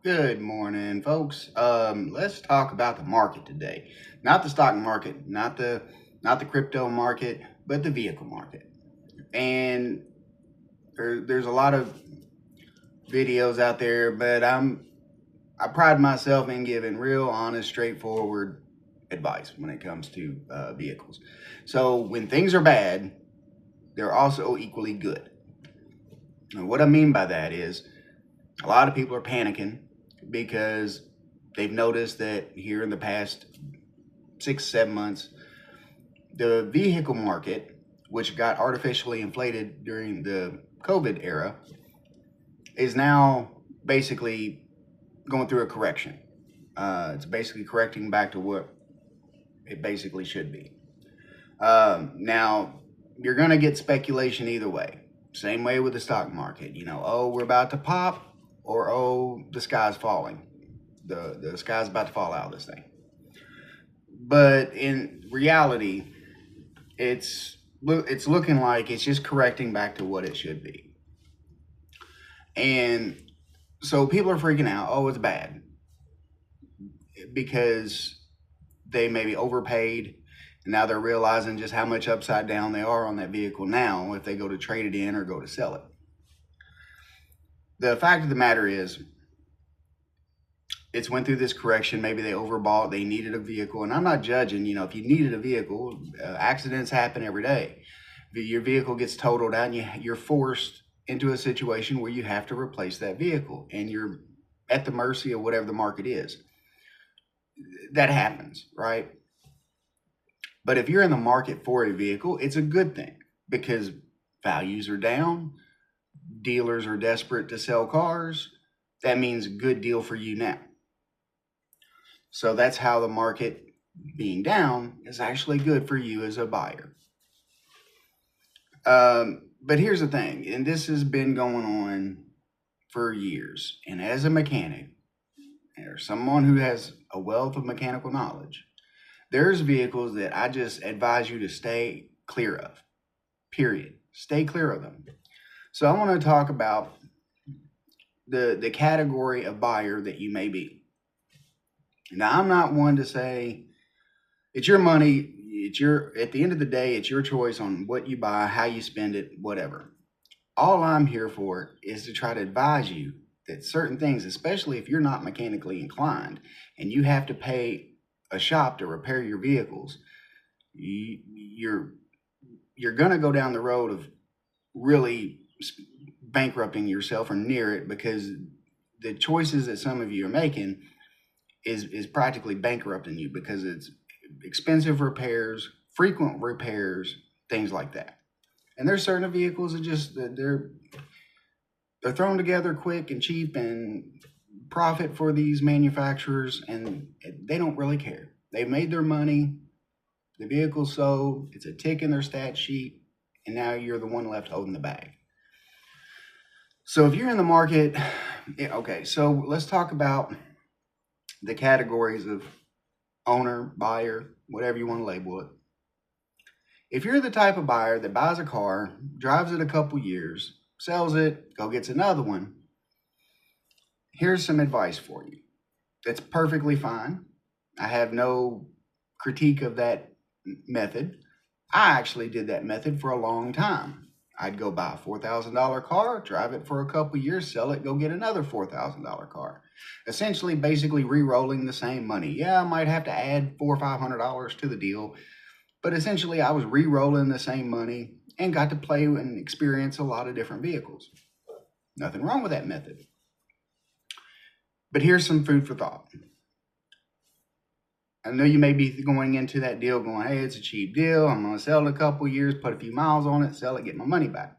Good morning, folks. Let's talk about the market today. Not the stock market, not the crypto market, but the vehicle market. And there's a lot of videos out there, but I pride myself in giving real, honest, straightforward advice when it comes to vehicles. So when things are bad, they're also equally good. And what I mean by that is a lot of people are panicking because they've noticed that here in the past 6, 7 months, the vehicle market, which got artificially inflated during the COVID era, is now basically going through a correction. It's basically correcting back to what it basically should be. Now, you're going to get speculation either way. Same way with the stock market. Oh, we're about to pop, or oh, the sky's falling. The sky's about to fall out of this thing. But in reality, it's looking like it's just correcting back to what it should be. And so people are freaking out. Oh, it's bad because they maybe overpaid. And now they're realizing just how much upside down they are on that vehicle now if they go to trade it in or go to sell it. The fact of the matter is, it's went through this correction. Maybe they overbought, they needed a vehicle. And I'm not judging, if you needed a vehicle, accidents happen every day. Your vehicle gets totaled out and you're forced into a situation where you have to replace that vehicle and you're at the mercy of whatever the market is. That happens, right? But if you're in the market for a vehicle, it's a good thing because values are down, dealers are desperate to sell cars. That means a good deal for you now. So that's how the market being down is actually good for you as a buyer. But here's the thing, and this has been going on for years. And as a mechanic, or someone who has a wealth of mechanical knowledge, there's vehicles that I just advise you to stay clear of. Period. Stay clear of them. So I want to talk about the category of buyer that you may be. Now, I'm not one to say it's your money. At the end of the day, it's your choice on what you buy, how you spend it, whatever. All I'm here for is to try to advise you that certain things, especially if you're not mechanically inclined and you have to pay a shop to repair your vehicles, you're going to go down the road of really bankrupting yourself or near it, because the choices that some of you are making is practically bankrupting you, because it's expensive repairs, frequent repairs, things like that. And there's certain vehicles that just they're thrown together quick and cheap and profit for these manufacturers, and they don't really care. They've made their money, the vehicle's sold, it's a tick in their stat sheet, and now you're the one left holding the bag. So if you're in the market, okay, so let's talk about the categories of owner, buyer, whatever you want to label it. If you're the type of buyer that buys a car, drives it a couple years, sells it, go gets another one, here's some advice for you. That's perfectly fine. I have no critique of that method. I actually did that method for a long time. I'd go buy a $4,000 car, drive it for a couple years, sell it, go get another $4,000 car. Essentially, basically re-rolling the same money. Yeah, I might have to add $400 or $500 to the deal, but essentially I was re-rolling the same money and got to play and experience a lot of different vehicles. Nothing wrong with that method. But here's some food for thought. I know you may be going into that deal going, hey, it's a cheap deal. I'm going to sell it a couple years, put a few miles on it, sell it, get my money back.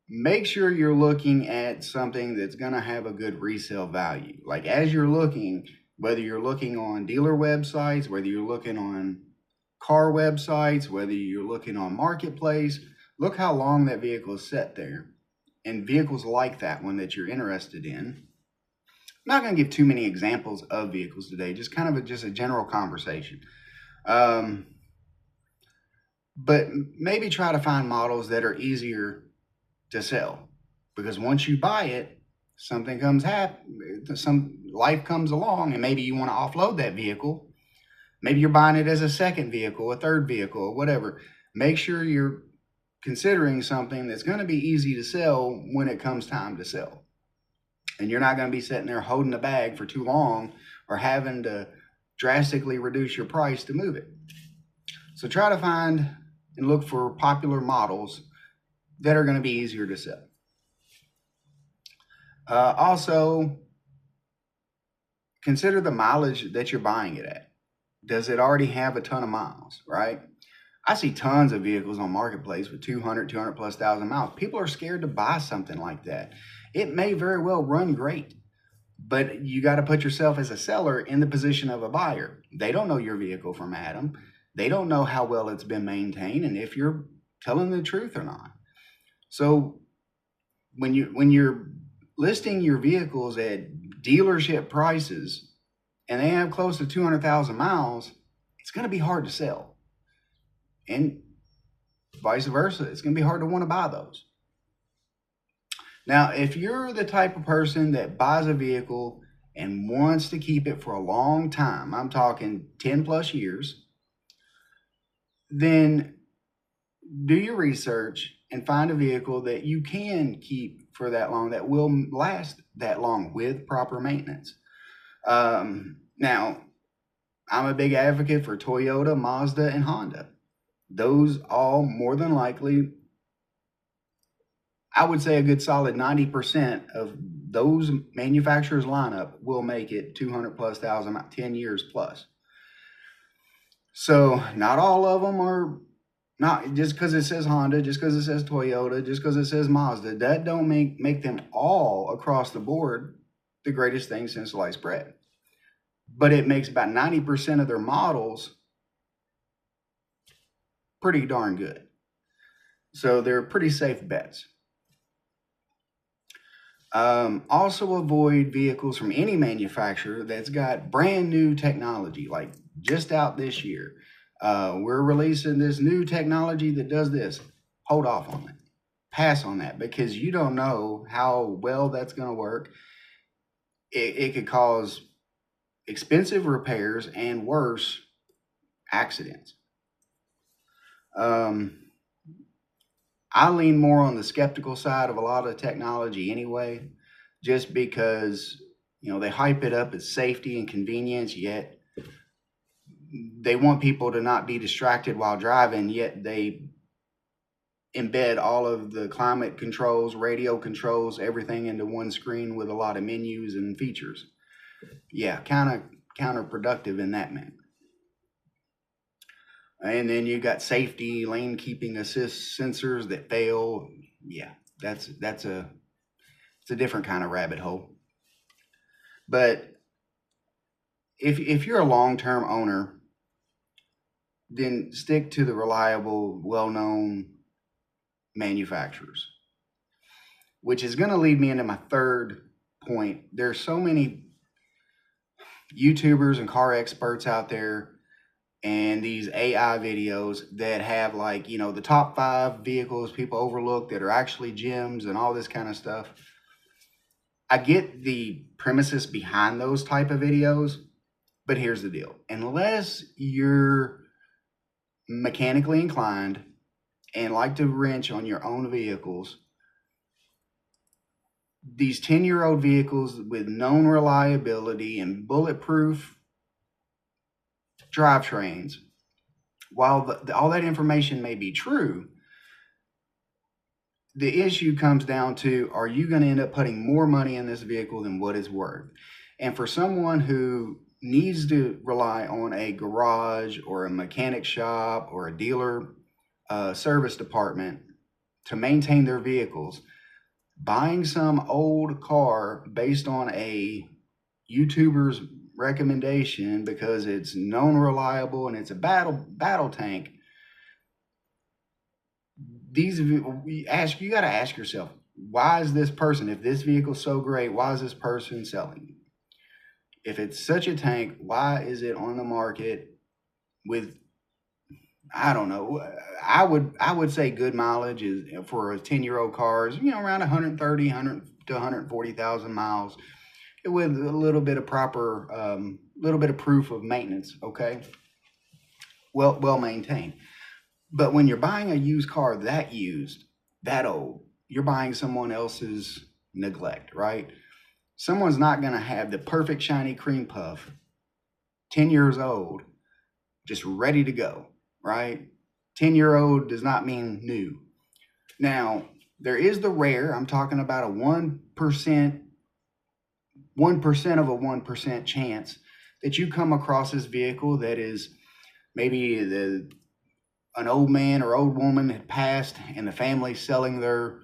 Make sure you're looking at something that's going to have a good resale value. Like as you're looking, whether you're looking on dealer websites, whether you're looking on car websites, whether you're looking on Marketplace, look how long that vehicle is set there. And vehicles like that one that you're interested in. I'm not going to give too many examples of vehicles today, just kind of just a general conversation. But maybe try to find models that are easier to sell, because once you buy it, Something some life comes along, and maybe you want to offload that vehicle. Maybe you're buying it as a second vehicle, a third vehicle, or whatever. Make sure you're considering something that's going to be easy to sell when it comes time to sell. And you're not going to be sitting there holding the bag for too long or having to drastically reduce your price to move it. So try to find and look for popular models that are going to be easier to sell. Also, consider the mileage that you're buying it at. Does it already have a ton of miles, right? I see tons of vehicles on Marketplace with 200 plus thousand miles. People are scared to buy something like that. It may very well run great, but you got to put yourself as a seller in the position of a buyer. They don't know your vehicle from Adam. They don't know how well it's been maintained and if you're telling the truth or not. So when you're listing your vehicles at dealership prices and they have close to 200,000 miles, it's going to be hard to sell. And vice versa, it's going to be hard to want to buy those. Now, if you're the type of person that buys a vehicle and wants to keep it for a long time, I'm talking 10 plus years, then do your research and find a vehicle that you can keep for that long, that will last that long with proper maintenance. Now, I'm a big advocate for Toyota, Mazda, and Honda. Those all more than likely, I would say a good solid 90% of those manufacturers lineup will make it 200 plus thousand, 10 years plus. So not all of them are, not just because it says Honda, just because it says Toyota, just because it says Mazda, that don't make them all across the board the greatest thing since sliced bread. But it makes about 90% of their models pretty darn good. So they're pretty safe bets. Also avoid vehicles from any manufacturer that's got brand new technology, like just out this year. We're releasing this new technology that does this. Hold off on it. Pass on that because you don't know how well that's going to work. It could cause expensive repairs and worse, accidents. I lean more on the skeptical side of a lot of technology anyway, just because, they hype it up as safety and convenience, yet they want people to not be distracted while driving, yet they embed all of the climate controls, radio controls, everything into one screen with a lot of menus and features. Yeah, kind of counterproductive in that manner. And then you got safety, lane keeping assist sensors that fail. Yeah, it's a different kind of rabbit hole. But if you're a long-term owner, then stick to the reliable, well-known manufacturers, which is going to lead me into my third point. There's so many YouTubers and car experts out there and these AI videos that have the top 5 vehicles people overlook that are actually gems and all this kind of stuff. I get the premises behind those type of videos, but here's the deal. Unless you're mechanically inclined and like to wrench on your own vehicles, these 10-year-old vehicles with known reliability and bulletproof drivetrains, while all that information may be true, the issue comes down to, are you going to end up putting more money in this vehicle than what it's worth? And for someone who needs to rely on a garage or a mechanic shop or a dealer service department to maintain their vehicles, buying some old car based on a YouTuber's recommendation because it's known reliable and it's a battle tank, you got to ask yourself, why is this person, if this vehicle's so great, why is this person selling it? If it's such a tank, why is it on the market with, I don't know, I would say good mileage is for a 10-year-old car is around 130, to 140,000 miles with a little bit of little bit of proof of maintenance. Okay, well maintained. But when you're buying a used car that used, that old, you're buying someone else's neglect, right? Someone's not going to have the perfect shiny cream puff, 10 years old, just ready to go, right? 10-year-old does not mean new. Now, there is the rare, I'm talking about a 1% of a 1% chance that you come across this vehicle that is maybe an old man or old woman had passed and the family's selling their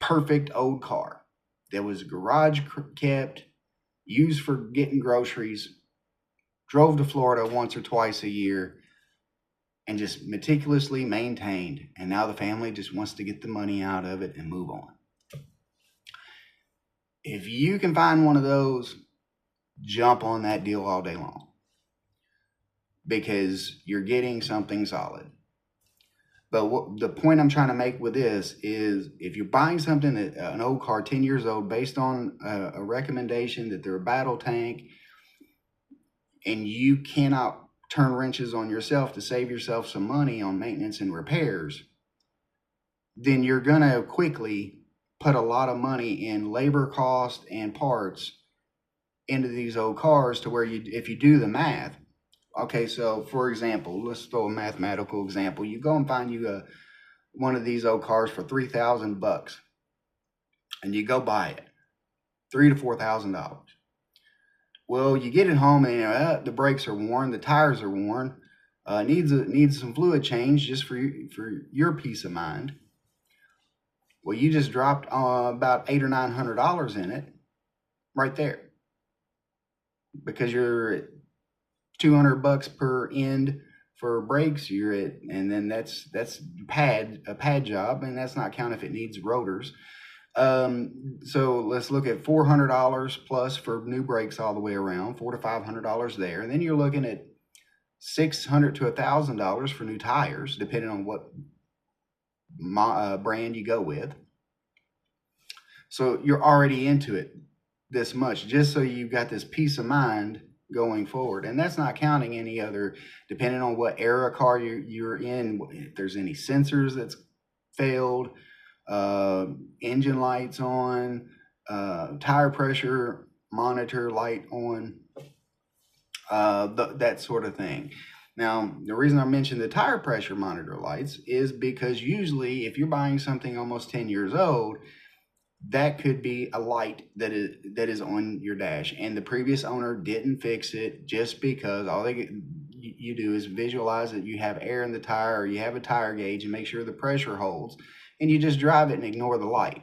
perfect old car that was garage kept, used for getting groceries, drove to Florida once or twice a year, and just meticulously maintained. And now the family just wants to get the money out of it and move on. If you can find one of those, jump on that deal all day long, because you're getting something solid. But the point I'm trying to make with this is, if you're buying something, that an old car, 10 years old, based on a recommendation that they're a battle tank, and you cannot turn wrenches on yourself to save yourself some money on maintenance and repairs, then you're going to quickly put a lot of money in labor cost and parts into these old cars, to where if you do the math. Okay, so for example, let's throw a mathematical example. You go and find you one of these old cars for $3,000, and you go buy it, $3,000 to $4,000. Well, you get it home and the brakes are worn, the tires are worn, needs some fluid change just for your peace of mind. Well, you just dropped about $800 or $900 in it right there, because you're at $200 per end for brakes. You're at, and then that's a pad job, and that's not count if it needs rotors. So let's look at $400 plus for new brakes all the way around, $400 to $500 there, and then you're looking at $600 to $1,000 for new tires, depending on what brand you go with. So you're already into it this much, just so you've got this peace of mind going forward. And that's not counting any other, depending on what era car you're in, if there's any sensors that's failed, engine lights on, tire pressure monitor light on, that sort of thing. Now, the reason I mentioned the tire pressure monitor lights is because usually if you're buying something almost 10 years old, that could be a light that is on your dash, and the previous owner didn't fix it, just because all you do is visualize that you have air in the tire, or you have a tire gauge, and make sure the pressure holds, and you just drive it and ignore the light.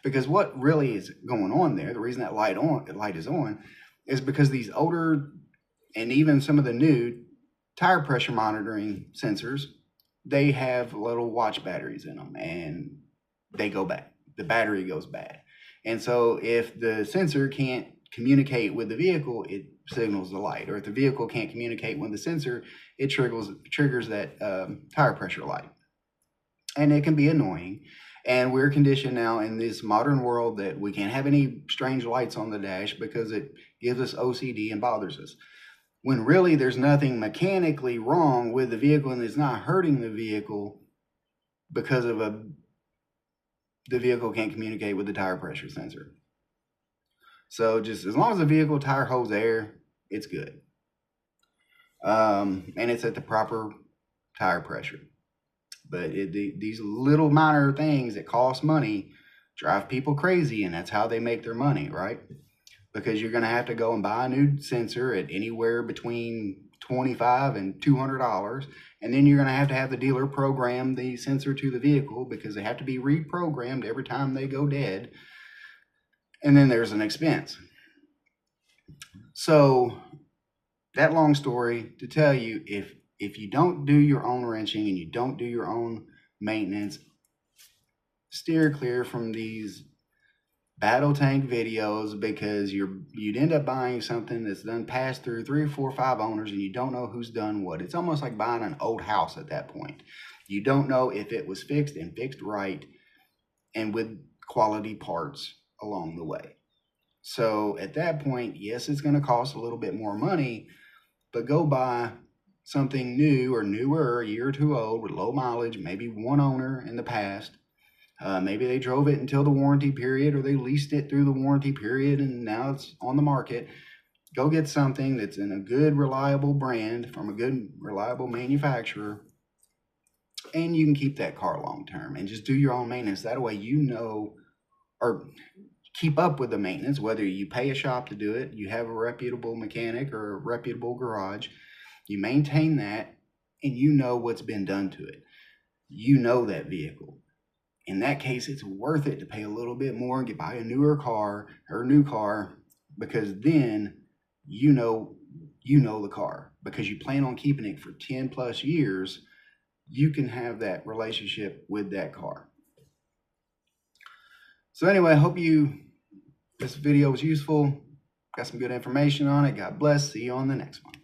Because what really is going on there, the reason that light is on, is because these older, and even some of the new tire pressure monitoring sensors, they have little watch batteries in them, and they go bad. The battery goes bad. And so if the sensor can't communicate with the vehicle, it signals the light. Or if the vehicle can't communicate with the sensor, it triggers that tire pressure light. And it can be annoying. And we're conditioned now in this modern world that we can't have any strange lights on the dash, because it gives us OCD and bothers us. When really there's nothing mechanically wrong with the vehicle, and it's not hurting the vehicle because of the vehicle can't communicate with the tire pressure sensor. So just as long as the vehicle tire holds air, it's good. And it's at the proper tire pressure. But these little minor things that cost money drive people crazy, and that's how they make their money, right? Because you're going to have to go and buy a new sensor at anywhere between $25 and $200, and then you're going to have the dealer program the sensor to the vehicle, because they have to be reprogrammed every time they go dead, and then there's an expense. So that long story to tell you, if you don't do your own wrenching and you don't do your own maintenance, steer clear from these battle tank videos, because you'd end up buying something that's done passed through 3 or 4 or 5 owners, and you don't know who's done what. It's almost like buying an old house at that point. You don't know if it was fixed and fixed right and with quality parts along the way. So at that point, yes, it's going to cost a little bit more money, but go buy something new or newer, a year or two old with low mileage, maybe one owner in the past. Maybe they drove it until the warranty period, or they leased it through the warranty period and now it's on the market. Go get something that's in a good, reliable brand from a good, reliable manufacturer, and you can keep that car long term and just do your own maintenance. That way, you know, or keep up with the maintenance, whether you pay a shop to do it, you have a reputable mechanic or a reputable garage, you maintain that, and you know what's been done to it. You know that vehicle. In that case, it's worth it to pay a little bit more and buy a newer car or a new car, because then you know the car, because you plan on keeping it for 10 plus years. You can have that relationship with that car. So anyway, I hope this video was useful. Got some good information on it. God bless. See you on the next one.